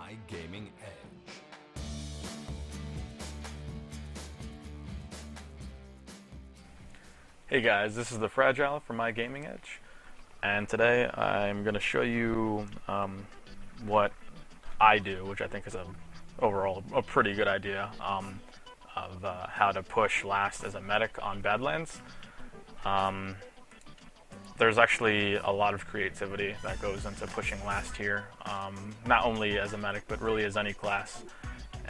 My Gaming Edge. Hey guys, this is TheFragile from My Gaming Edge, and today I'm going to show you what I do, which I think is overall a pretty good idea of how to push last as a medic on Badlands. There's actually a lot of creativity that goes into pushing last here, not only as a medic but really as any class,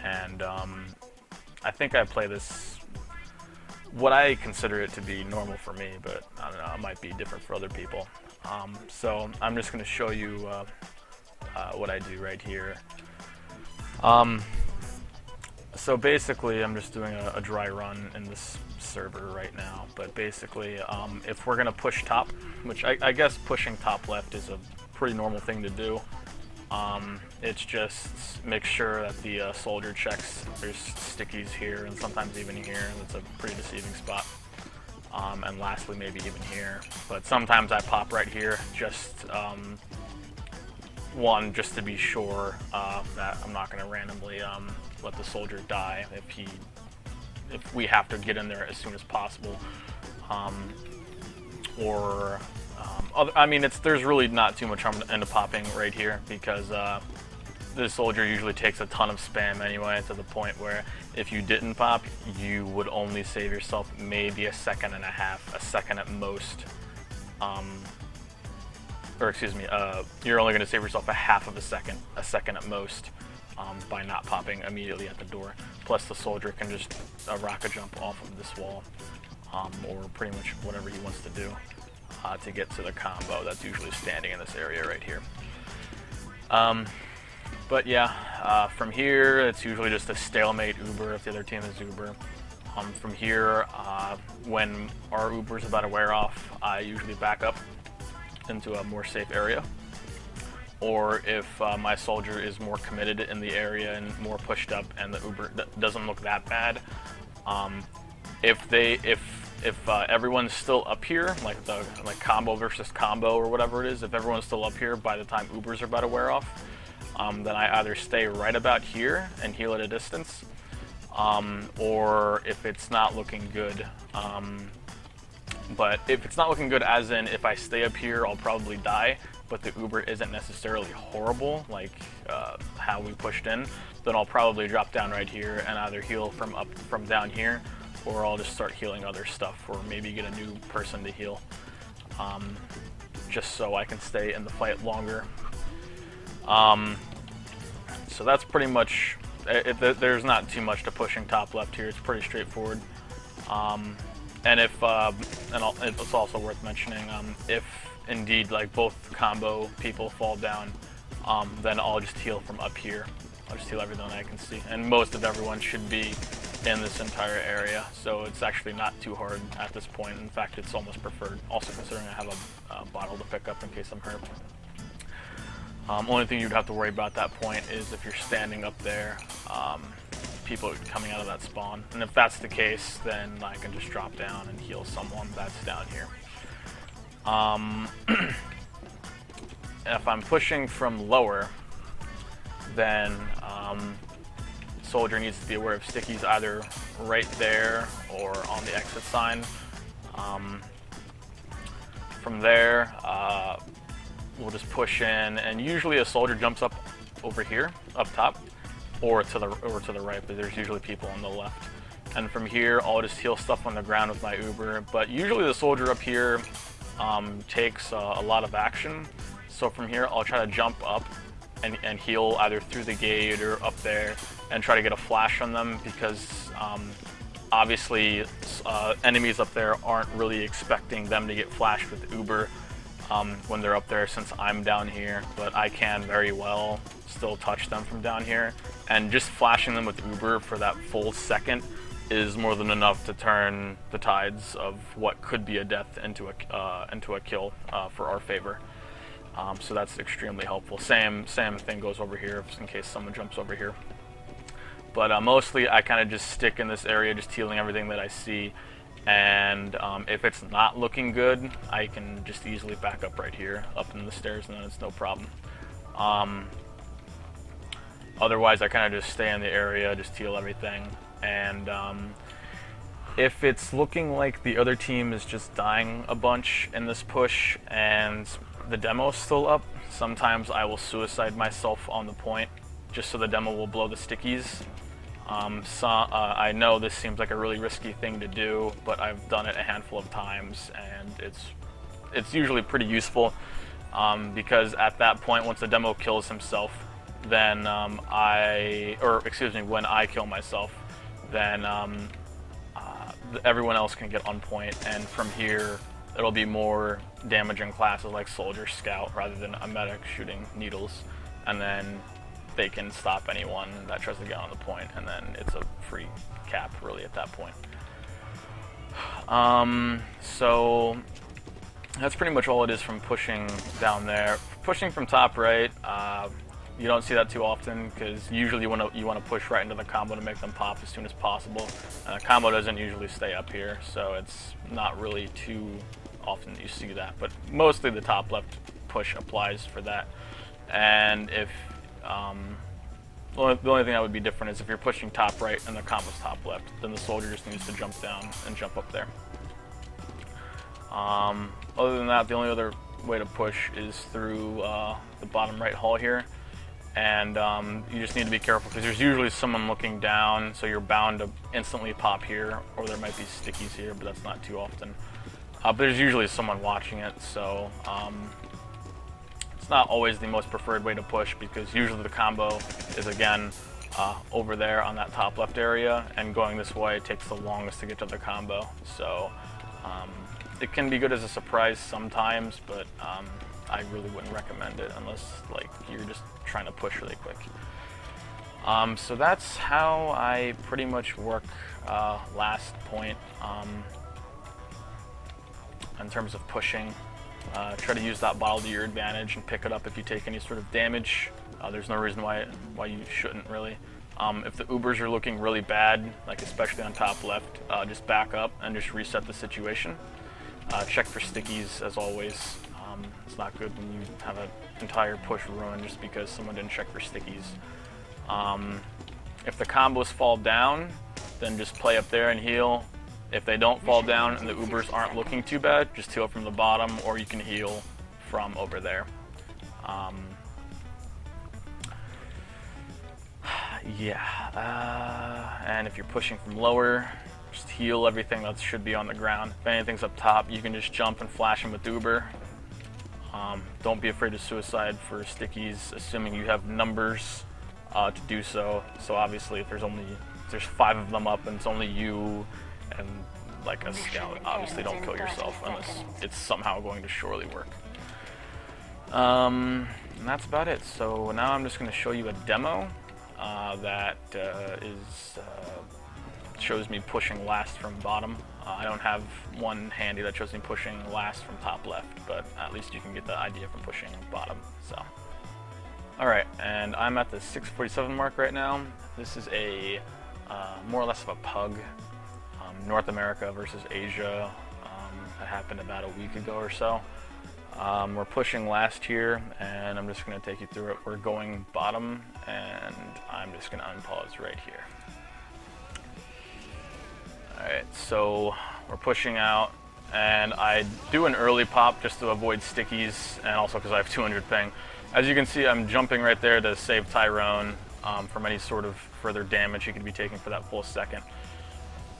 and I think I play this what I consider it to be normal for me, but I don't know, it might be different for other people. So I'm just going to show you what I do right here. So basically I'm just doing a dry run in this server right now, but basically if we're going to push top, which I guess pushing top left is a pretty normal thing to do, it's just make sure that the soldier checks. There's stickies here and sometimes even here. That's a pretty deceiving spot. And lastly, maybe even here. But sometimes I pop right here, just just to be sure that I'm not going to randomly let the soldier die if we have to get in there as soon as possible. There's really not too much harm into popping right here, because this soldier usually takes a ton of spam anyway, to the point where if you didn't pop, you would only save yourself maybe a second and a half, a second at most. You're only going to save yourself a half of a second at most, by not popping immediately at the door. Plus the soldier can just rocket jump off of this wall, or pretty much whatever he wants to do to get to the combo that's usually standing in this area right here. But yeah, from here it's usually just a stalemate Uber if the other team is Uber. From here, when our Uber is about to wear off, I usually back up into a more safe area. Or if my soldier is more committed in the area and more pushed up and the Uber doesn't look that bad, if everyone's still up here, like combo versus combo or whatever it is, if everyone's still up here by the time Ubers are about to wear off, then I either stay right about here and heal at a distance, or if it's not looking good, but if it's not looking good as in if I stay up here I'll probably die, but the Uber isn't necessarily horrible like how we pushed in, then I'll probably drop down right here and either heal from down here, or I'll just start healing other stuff, or maybe get a new person to heal, just so I can stay in the fight longer. So that's pretty much it. There's not too much to pushing top left here. It's pretty straightforward. And it's also worth mentioning, if indeed like both combo people fall down, then I'll just heal from up here. I'll just heal everyone I can see, and most of everyone should be in this entire area, so it's actually not too hard at this point. In fact, it's almost preferred, also considering I have a bottle to pick up in case I'm hurt. Only thing you'd have to worry about at that point is if you're standing up there, people coming out of that spawn, and if that's the case, then I can just drop down and heal someone that's down here. If I'm pushing from lower, then soldier needs to be aware of stickies either right there or on the exit sign. From there, we'll just push in, and usually a soldier jumps up over here, up top, or to the right, but there's usually people on the left. And from here, I'll just heal stuff on the ground with my Uber, but usually the soldier up here takes a lot of action. So from here, I'll try to jump up and heal either through the gate or up there, and try to get a flash on them, because obviously enemies up there aren't really expecting them to get flashed with Uber when they're up there, since I'm down here, but I can very well still touch them from down here, and just flashing them with Uber for that full second is more than enough to turn the tides of what could be a death into a kill for our favor. So that's extremely helpful. Same thing goes over here, just in case someone jumps over here. But mostly I kind of just stick in this area, just healing everything that I see. And if it's not looking good, I can just easily back up right here, up in the stairs, and then it's no problem. Otherwise, I kind of just stay in the area, just heal everything. And if it's looking like the other team is just dying a bunch in this push and the demo's still up, sometimes I will suicide myself on the point just so the demo will blow the stickies. I know this seems like a really risky thing to do, but I've done it a handful of times, and it's usually pretty useful, because at that point, once the demo kills himself, then when I kill myself, then everyone else can get on point, and from here it'll be more damaging classes like soldier, scout, rather than a medic shooting needles, and then they can stop anyone that tries to get on the point, and then it's a free cap really at that point. So that's pretty much all it is from pushing down there. Pushing from top right, you don't see that too often, because usually you want to push right into the combo to make them pop as soon as possible. The combo doesn't usually stay up here, so it's not really too often that you see that. But mostly the top left push applies for that. And if the only thing that would be different is if you're pushing top right and the combo's top left, then the soldier just needs to jump down and jump up there. Other than that, the only other way to push is through the bottom right hall here. And you just need to be careful, because there's usually someone looking down, so you're bound to instantly pop here, or there might be stickies here, but that's not too often. But there's usually someone watching it, so it's not always the most preferred way to push, because usually the combo is, again, over there on that top left area, and going this way takes the longest to get to the combo. So it can be good as a surprise sometimes, but I really wouldn't recommend it unless like you're just trying to push really quick. So that's how I pretty much work last point in terms of pushing. Try to use that bottle to your advantage and pick it up if you take any sort of damage. There's no reason why you shouldn't really. If the Ubers are looking really bad, like especially on top left, just back up and just reset the situation. Check for stickies as always. It's not good when you have an entire push ruined just because someone didn't check for stickies. If the combos fall down, then just play up there and heal. If they don't fall down and the Ubers aren't looking too bad, just heal from the bottom, or you can heal from over there. And if you're pushing from lower, just heal everything that should be on the ground. If anything's up top, you can just jump and flash them with Uber. Don't be afraid of suicide for stickies, assuming you have numbers to do so. So obviously, if there's 5 of them up and it's only you and like a scout, obviously don't kill yourself unless it's somehow going to surely work. And that's about it. So now I'm just going to show you a demo that shows me pushing last from bottom. I don't have one handy that shows me pushing last from top left, but at least you can get the idea from pushing bottom. So, alright, and I'm at the 647 mark right now. This is a more or less of a pug, North America versus Asia. That happened about a week ago or so. We're pushing last here, and I'm just going to take you through it. We're going bottom, and I'm just going to unpause right here. Alright, so we're pushing out, and I do an early pop just to avoid stickies, and also because I have 200 ping. As you can see, I'm jumping right there to save Tyrone from any sort of further damage he could be taking for that full second.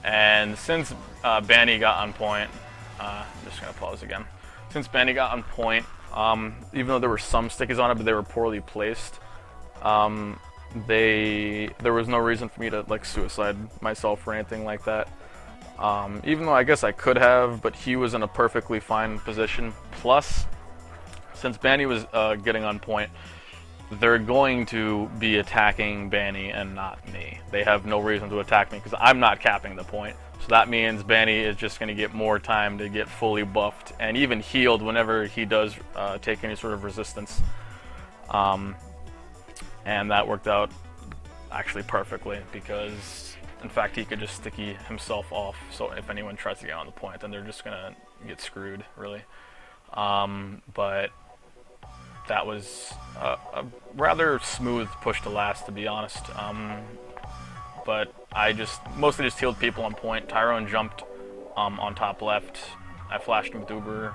And since Banny got on point, I'm just going to pause again. Since Banny got on point, even though there were some stickies on it, but they were poorly placed, there was no reason for me to like suicide myself or anything like that. Even though I guess I could have, but he was in a perfectly fine position. Plus, since Banny was getting on point, they're going to be attacking Banny and not me. They have no reason to attack me because I'm not capping the point. So that means Banny is just going to get more time to get fully buffed and even healed whenever he does take any sort of resistance. And that worked out actually perfectly because, in fact, he could just sticky himself off. So if anyone tries to get on the point, then they're just going to get screwed, really. But that was a rather smooth push to last, to be honest. But I mostly just healed people on point. Tyrone jumped on top left. I flashed him with Uber,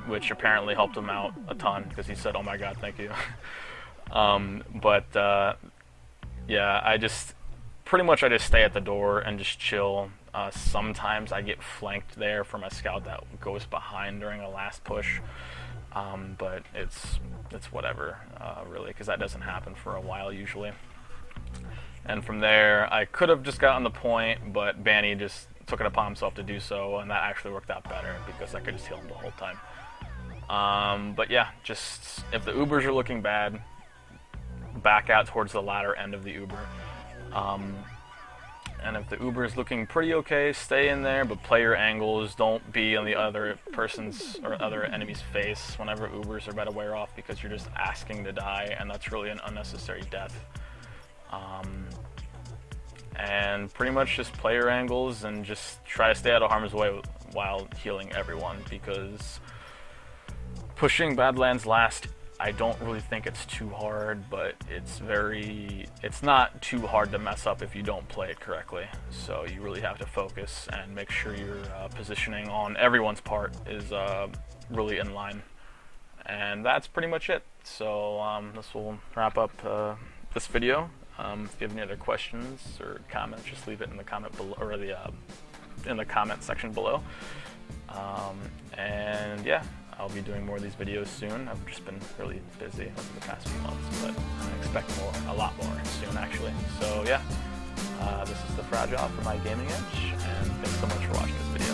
which apparently helped him out a ton because he said, "Oh my God, thank you." Yeah, I just stay at the door and just chill. Sometimes I get flanked there from a scout that goes behind during a last push, but it's whatever, really, because that doesn't happen for a while usually. And from there, I could have just gotten the point, but Banny just took it upon himself to do so, and that actually worked out better because I could just heal him the whole time. But yeah, just if the Ubers are looking bad, back out towards the latter end of the Uber. And if the Uber is looking pretty okay, stay in there, but play your angles. Don't be on the other person's or other enemy's face whenever Ubers are about to wear off, because you're just asking to die, and that's really an unnecessary death. And pretty much just play your angles and just try to stay out of harm's way while healing everyone, because pushing Badlands last, I don't really think it's too hard, but it's not too hard to mess up if you don't play it correctly. So you really have to focus and make sure your positioning on everyone's part is really in line. And that's pretty much it. So this will wrap up this video. If you have any other questions or comments, just leave it in the comment below, or in the comment section below. And yeah, I'll be doing more of these videos soon. I've just been really busy over the past few months, but I expect a lot more soon, actually. So yeah, this is TheFragile for my Gaming Edge, and thanks so much for watching this video.